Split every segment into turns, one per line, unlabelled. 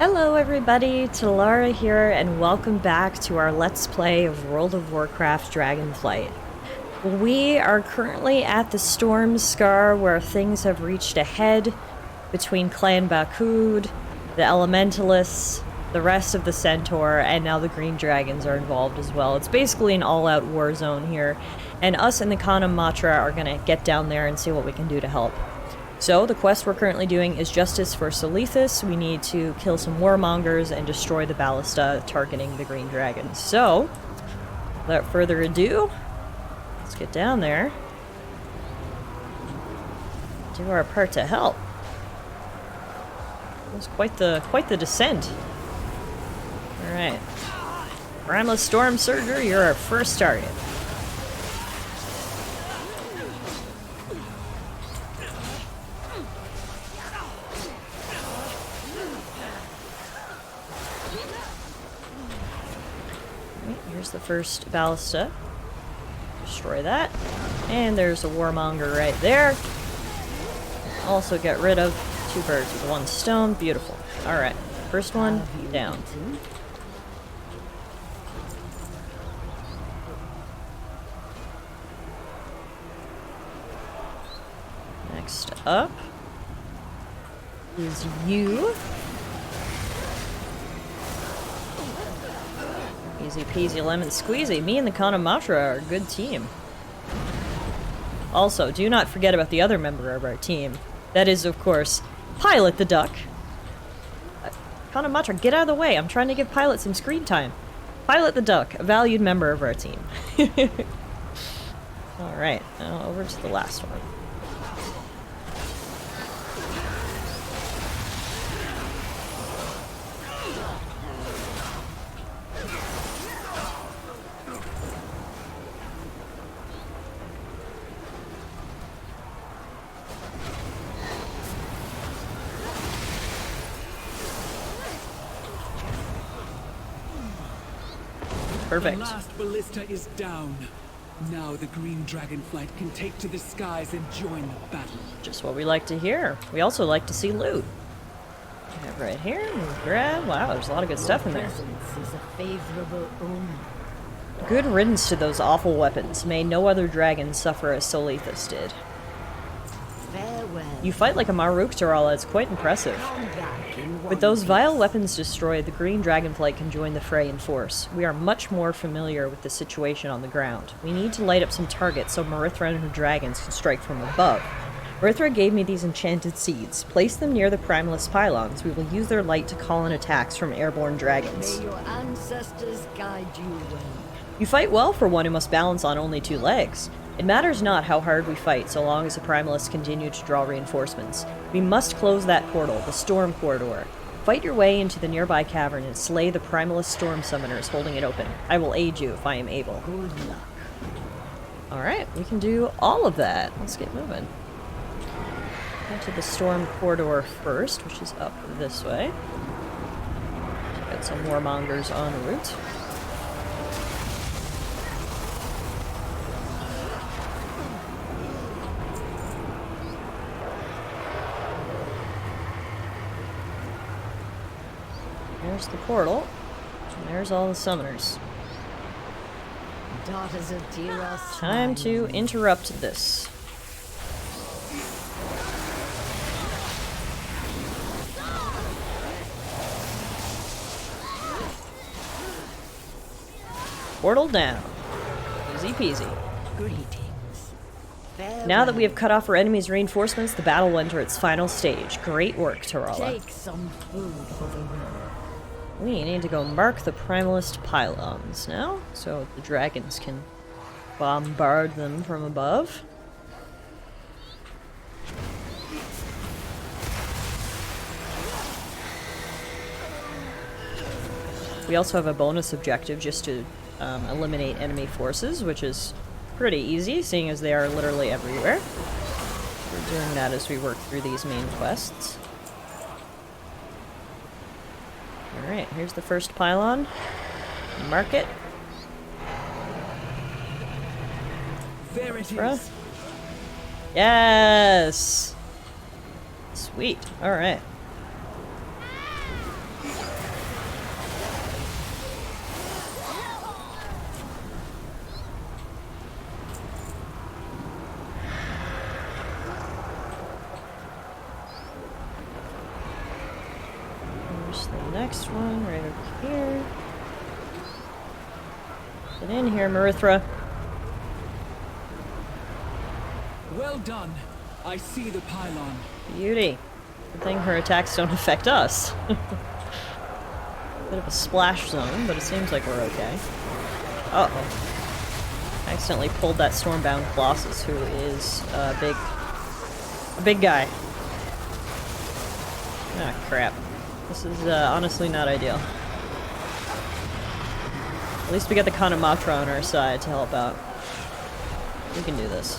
Hello everybody, Tallara here, and welcome back to our Let's Play of World of Warcraft Dragonflight. We are currently at the Storm Scar where things have reached a head between Clan Bakud, the Elementalists, the rest of the Centaur, and now the Green Dragons are involved as well. It's basically an all-out war zone here, and us and the Kana Matra are gonna get down there and see what we can do to help. So, the quest we're currently doing is Justice for Solithus. We need to kill some warmongers and destroy the ballista targeting the Green Dragons. So, without further ado, let's get down there. Do our part to help. It was quite the descent. Alright. Primalist Storm Surger, you're our first target. Here's the first ballista. Destroy that. And there's a warmonger right there. Also get rid of 2 birds with 1 stone. Beautiful. Alright. First one down. Next up is you. Easy peasy lemon squeezy. Me and the Kana Matra are a good team. Also, do not forget about the other member of our team. That is, of course, Pilot the Duck. Kana Matra, get out of the way. I'm trying to give Pilot some screen time. Pilot the Duck, a valued member of our team. Alright, now over to the last one. Perfect.
The last ballista is down. Now the green dragonflight can take to the skies and join the battle.
Just what we like to hear. We also like to see loot. We have right here, grab. Wow, there's a lot of good stuff in there.
Is a favorable omen.
Good riddance to those awful weapons. May no other dragon suffer as Solithus did.
Farewell.
You fight like a Maruk, Tallara. It's quite impressive.
Come back in one
With those
piece.
vile weapons destroyed, the Green Dragonflight can join the fray in force. We are much more familiar with the situation on the ground. We need to light up some targets so Marithra and her dragons can strike from above. Marithra gave me these enchanted seeds. Place them near the Primalist pylons. We will use their light to call in attacks from airborne dragons.
May your ancestors guide you well.
You fight well for one who must balance on only 2 legs. It matters not how hard we fight, so long as the Primalists continue to draw reinforcements. We must close that portal, the Storm Corridor. Fight your way into the nearby cavern and slay the Primalist Storm Summoners holding it open. I will aid you if I am able.
Good luck.
Alright, we can do all of that. Let's get moving. Into the Storm Corridor first, which is up this way. Got some warmongers en route. There's the portal, and there's all the summoners.
Daughters of Tiras.
Time to interrupt this. Portal down. Easy peasy.
Greetings. Farewell.
Now that we have cut off our enemy's reinforcements, the battle will enter its final stage. Great work, Tallara.
Take some food for the road.
We need to go mark the Primalist pylons now, so the dragons can bombard them from above. We also have a bonus objective just to eliminate enemy forces, which is pretty easy, seeing as they are literally everywhere. We're doing that as we work through these main quests. Alright, here's the first pylon. Mark it.
There it
Bruh.
is.
Yes! Sweet. Alright. There's the next one right over here. Get in here, Marithra.
Well done. I see the pylon.
Beauty. Good thing her attacks don't affect us. Bit of a splash zone, but it seems like we're okay. Uh-oh. I accidentally pulled that Stormbound Colossus, who is a big guy. Ah, crap. This is honestly not ideal. At least we got the Kanamatra on our side to help out. We can do this.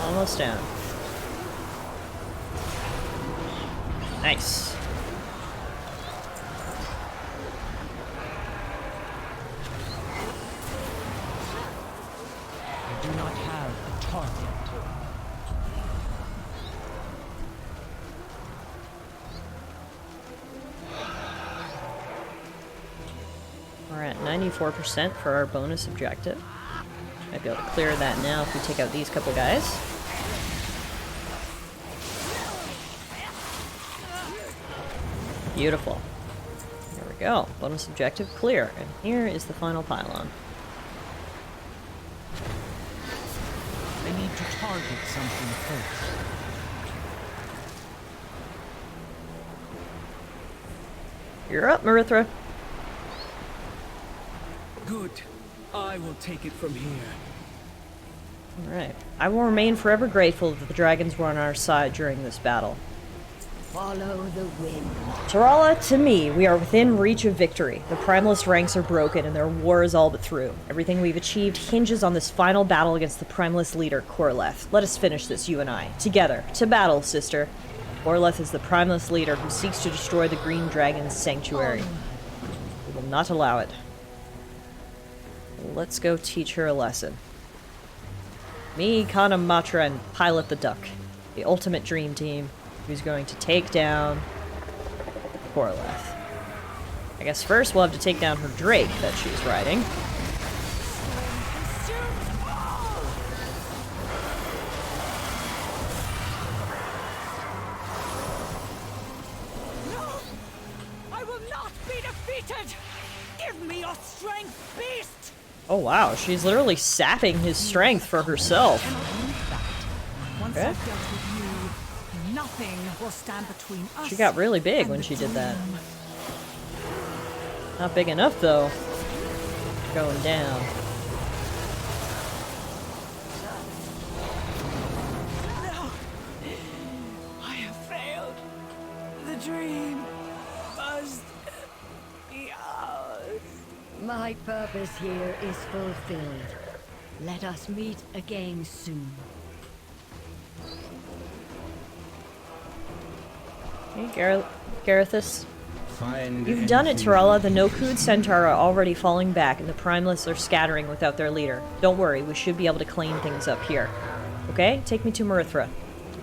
Almost down. Nice.
I do not have a target.
We're at 94% for our bonus objective. Might be able to clear that now if we take out these couple guys. Beautiful. There we go. Bonus objective clear. And here is the final pylon.
I need to target something first.
You're up, Marithra.
Good. I will take it from here.
Alright. I will remain forever grateful that the dragons were on our side during this battle.
Follow the wind.
Tallara, to me, we are within reach of victory. The Primalist ranks are broken and their war is all but through. Everything we've achieved hinges on this final battle against the Primalist leader, Corleth. Let us finish this, you and I. Together. To battle, sister. Corleth is the Primalist leader who seeks to destroy the Green Dragon's sanctuary. We will not allow it. Let's go teach her a lesson. Me, Kanamatra, and Pilot the Duck. The ultimate dream team. Who's going to take down Corleth. I guess first we'll have to take down her Drake that she's riding.
No! I will not be defeated! Give me your strength, beast!
Oh wow, she's literally sapping his strength for herself.
Once
Okay.
I've dealt with you, nothing will stand between us.
She got really big
and
when
the
she did that.
dream.
Not big enough though. Going down.
No! I have failed. The dream must be ours.
My purpose here is fulfilled. Let us meet again soon.
Hey, Garethus.
Find
You've done it,
anything
Tallara. The No-Cood Centaur are already falling back, and the Primalists are scattering without their leader. Don't worry, we should be able to clean things up here. Okay? Take me to Marithra.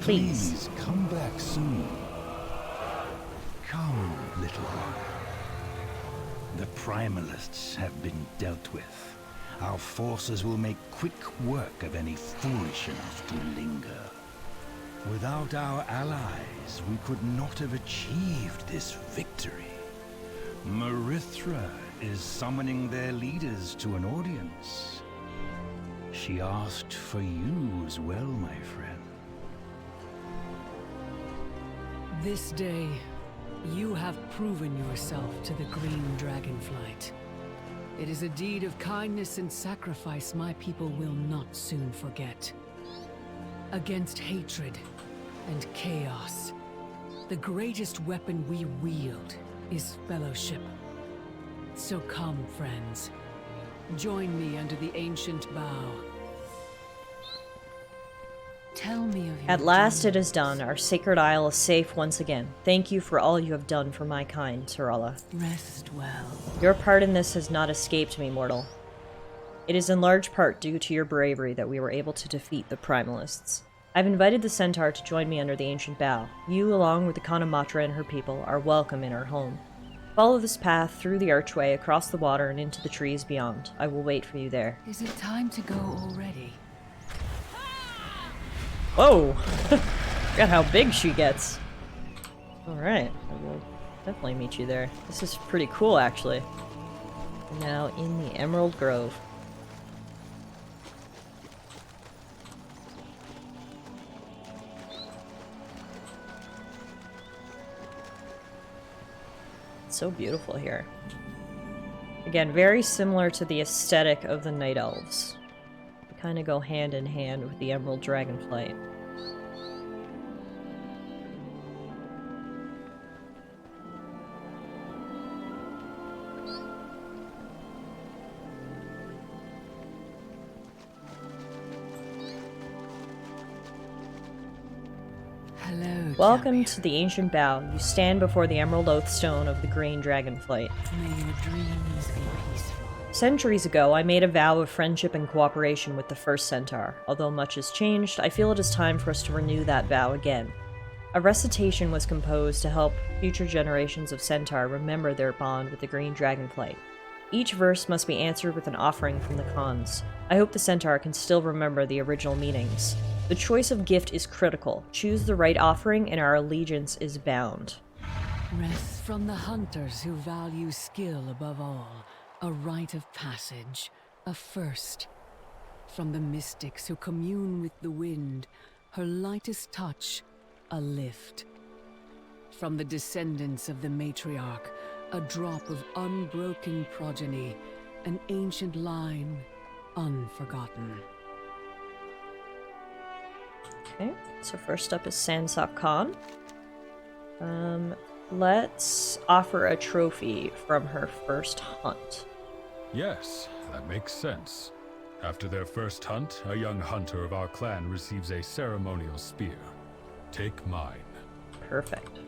Please.
Please come back soon. Come, little one. The Primalists have been dealt with. Our forces will make quick work of any foolish enough to linger. Without our allies, we could not have achieved this victory. Marithra is summoning their leaders to an audience. She asked for you as well, my friend.
This day, you have proven yourself to the Green Dragonflight. It is a deed of kindness and sacrifice my people will not soon forget. Against hatred and chaos, the greatest weapon we wield is fellowship. So come, friends. Join me under the ancient bough. Tell me of your
At last it
dreams.
is done. Our sacred isle is safe once again. Thank you for all you have done for my kind, Tallara.
Rest well.
Your part in this has not escaped me, mortal. It is in large part due to your bravery that we were able to defeat the Primalists. I've invited the Centaur to join me under the ancient bough. You, along with the Kanamatra and her people, are welcome in our home. Follow this path through the archway, across the water, and into the trees beyond. I will wait for you there.
Is it time to go already?
Whoa! Forgot how big she gets. Alright, I will definitely meet you there. This is pretty cool, actually. We're now in the Emerald Grove. It's so beautiful here. Again, very similar to the aesthetic of the Night Elves. They kind of go hand in hand with the Emerald Dragonflight.
Hello,
Welcome
champion.
to the Ancient Bow. You stand before the Emerald Oathstone of the Green Dragonflight.
May your dreams be peaceful.
Centuries ago, I made a vow of friendship and cooperation with the First Centaur. Although much has changed, I feel it is time for us to renew that vow again. A recitation was composed to help future generations of Centaur remember their bond with the Green Dragonflight. Each verse must be answered with an offering from the Khans. I hope the Centaur can still remember the original meanings. The choice of gift is critical. Choose the right offering and our allegiance is bound.
Rest from the hunters who value skill above all, a rite of passage, a first. From the mystics who commune with the wind, her lightest touch, a lift. From the descendants of the matriarch, a drop of unbroken progeny, an ancient line, unforgotten.
Okay, so first up is Sansok Khan. Let's offer a trophy from her first hunt.
Yes, that makes sense. After their first hunt, a young hunter of our clan receives a ceremonial spear. Take mine.
Perfect.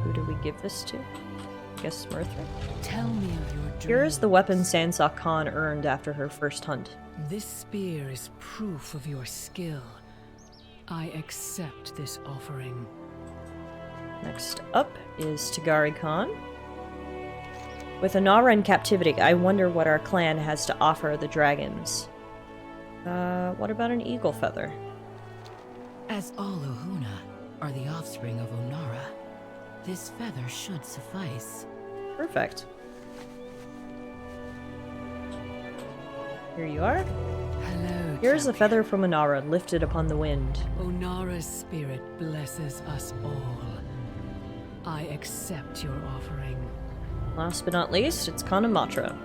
Who do we give this to? I guess Mirthra.
Tell me of your dreams.
Here is the weapon Sansok Khan earned after her first hunt.
This spear is proof of your skill. I accept this offering.
Next up is Tagari Khan. With Anara in captivity, I wonder what our clan has to offer the dragons. What about an eagle feather?
As all Ohuna are the offspring of Onara, this feather should suffice.
Perfect. Here you are.
Hello,
Here's a
champion.
feather from Anara, lifted upon the wind.
Onara's spirit blesses us all. I accept your offering.
Last but not least, it's Kanamatra.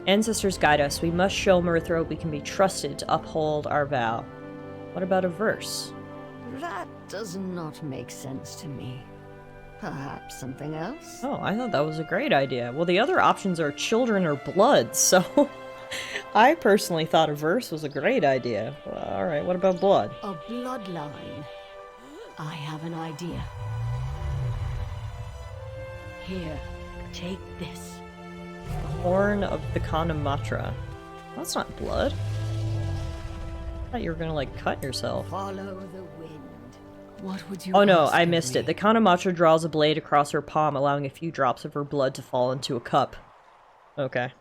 Ancestors guide us. We must show Mirthra we can be trusted to uphold our vow. What about a verse?
That does not make sense to me. Perhaps something else?
Oh, I thought that was a great idea. Well, the other options are children or blood, so I personally thought a verse was a great idea. Well, alright, what about blood?
A bloodline. I have an idea. Here, take this.
Horn of the Kanamatra. That's not blood. I thought you were gonna, like, cut yourself.
Follow the wind.
What would you
Oh no,
ask
I
of
missed
me?
it. The Kanamatra draws a blade across her palm, allowing a few drops of her blood to fall into a cup. Okay.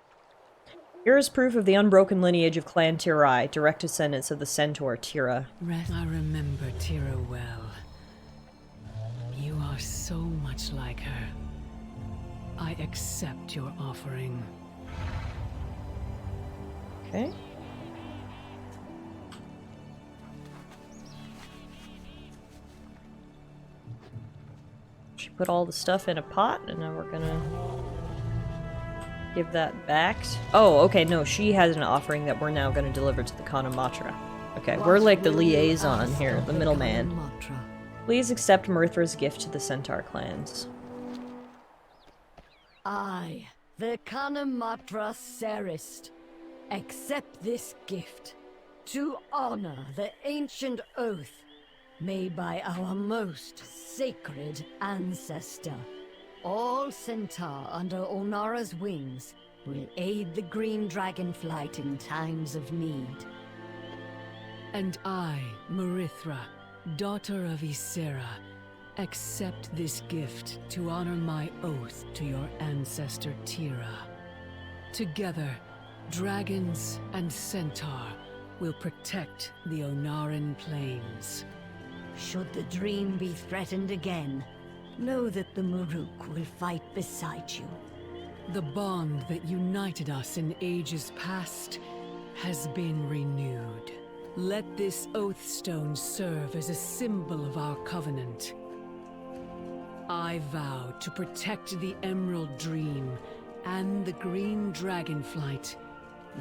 Here is proof of the unbroken lineage of Clan Tirai, direct descendants of the centaur Tira.
I remember Tira well. You are so much like her. I accept your offering.
Okay. She put all the stuff in a pot, and now we're gonna give that back. Oh, okay, no, she has an offering that we're now gonna deliver to the Kanamatra. Okay, we're like the
What will you
liaison
ask
here,
of
the middleman.
Kanamatra?
Please accept Mirthra's gift to the Centaur clans.
I, the Kanamatra Serist, accept this gift to honor the ancient oath made by our most sacred ancestor. All Centaur under Onara's wings will aid the Green Dragonflight in times of need.
And I, Mirithra, daughter of Ysera, accept this gift to honor my oath to your ancestor Tira. Together, Dragons and Centaur will protect the Onaran Plains.
Should the dream be threatened again, know that the Maruk will fight beside you.
The bond that united us in ages past has been renewed. Let this Oathstone serve as a symbol of our covenant. I vow to protect the Emerald Dream and the Green Dragonflight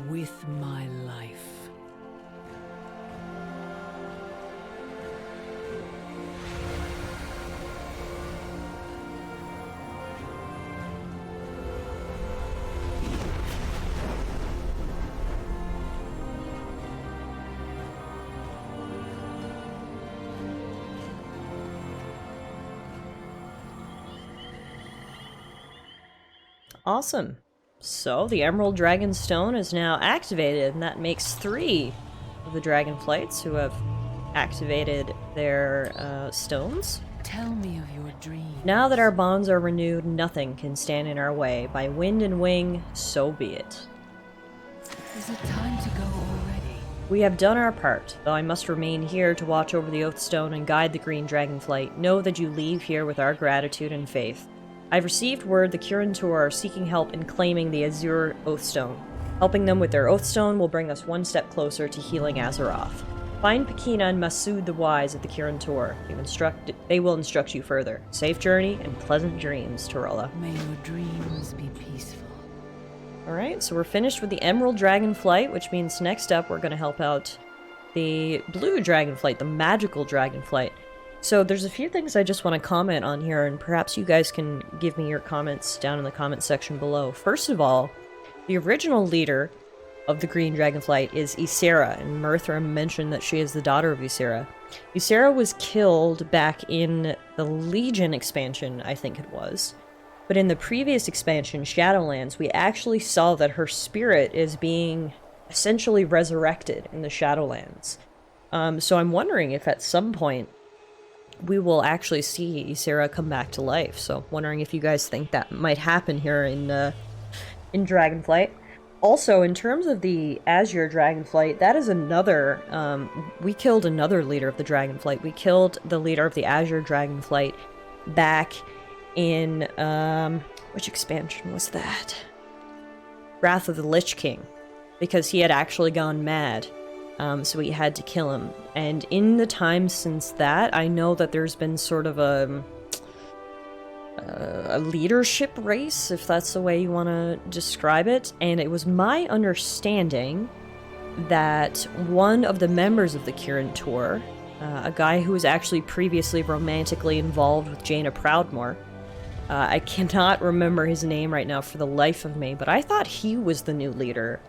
with my life.
Awesome. So the Emerald Dragon Stone is now activated, and that makes 3 of the Dragonflights who have activated their stones.
Tell me of your dream.
Now that our bonds are renewed, nothing can stand in our way. By wind and wing, so be it.
Is it time to go already?
We have done our part, though I must remain here to watch over the Oathstone and guide the Green Dragonflight. Know that you leave here with our gratitude and faith. I've received word the Kirin are seeking help in claiming the Azure Oathstone. Helping them with their Oathstone will bring us one step closer to healing Azeroth. Find Pakina and Masood the Wise at the Kirin They will instruct you further. Safe journey and pleasant dreams, Tallara.
May your dreams be peaceful.
Alright, so we're finished with the Emerald Dragonflight, which means next up we're going to help out the Blue Dragonflight, the Magical Dragonflight. So there's a few things I just want to comment on here, and perhaps you guys can give me your comments down in the comment section below. First of all, the original leader of the Green Dragonflight is Ysera, and Mirthra mentioned that she is the daughter of Ysera. Ysera was killed back in the Legion expansion, I think it was. But in the previous expansion, Shadowlands, we actually saw that her spirit is being essentially resurrected in the Shadowlands. So I'm wondering if at some point we will actually see Ysera come back to life. So wondering if you guys think that might happen here in Dragonflight. Also, in terms of the Azure Dragonflight, that is another, we killed another leader of the Dragonflight. We killed the leader of the Azure Dragonflight back in, which expansion was that? Wrath of the Lich King, because he had actually gone mad. So we had to kill him. And in the time since that, I know that there's been sort of a leadership race, if that's the way you want to describe it. And it was my understanding that one of the members of the Kirin Tor, a guy who was actually previously romantically involved with Jaina Proudmoore, I cannot remember his name right now for the life of me, but I thought he was the new leader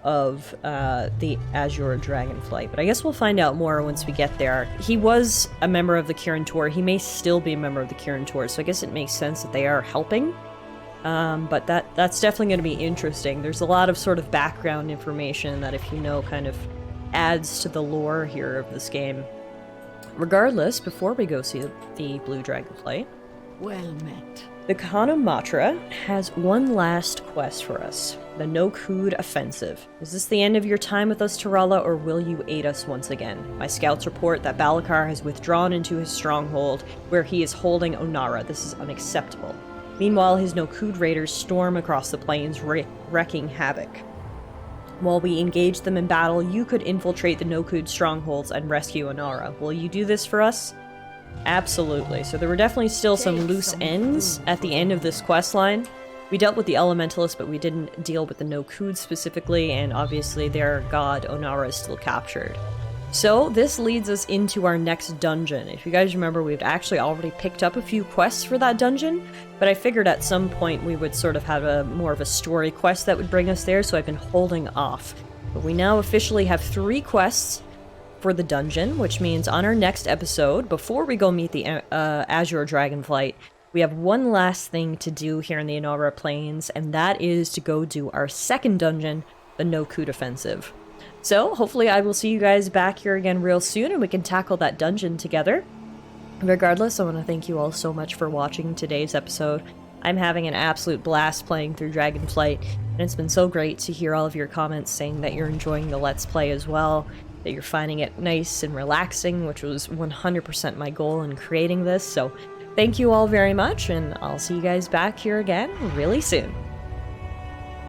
of the Azure Dragonflight, but I guess we'll find out more once we get there. He was a member of the Kirin Tor. He may still be a member of the Kirin Tor, so I guess it makes sense that they are helping. But that's definitely going to be interesting. There's a lot of sort of background information that, if you know, kind of adds to the lore here of this game. Regardless, before we go see the Blue Dragonflight,
Well met.
the Kana Matra has one last quest for us. The No-Cood Offensive. Is this the end of your time with us, Tallara, or will you aid us once again? My scouts report that Balakar has withdrawn into his stronghold, where he is holding Onara. This is unacceptable. Meanwhile, his No-Cood raiders storm across the plains, wreaking havoc. While we engage them in battle, you could infiltrate the No-Cood strongholds and rescue Onara. Will you do this for us? Absolutely. So there were definitely still some loose ends at the end of this quest line. We dealt with the Elementalists, but we didn't deal with the No-Cood specifically, and obviously their god Onara is still captured. So this leads us into our next dungeon. If you guys remember, we've actually already picked up a few quests for that dungeon, but I figured at some point we would sort of have more of a story quest that would bring us there, so I've been holding off. But we now officially have 3 quests for the dungeon, which means on our next episode, before we go meet the Azure Dragonflight, we have one last thing to do here in the Onara Plains, and that is to go do our second dungeon, the No-Cood Offensive. So, hopefully I will see you guys back here again real soon, and we can tackle that dungeon together. Regardless, I want to thank you all so much for watching today's episode. I'm having an absolute blast playing through Dragonflight, and it's been so great to hear all of your comments saying that you're enjoying the Let's Play as well, that you're finding it nice and relaxing, which was 100% my goal in creating this, so thank you all very much, and I'll see you guys back here again really soon.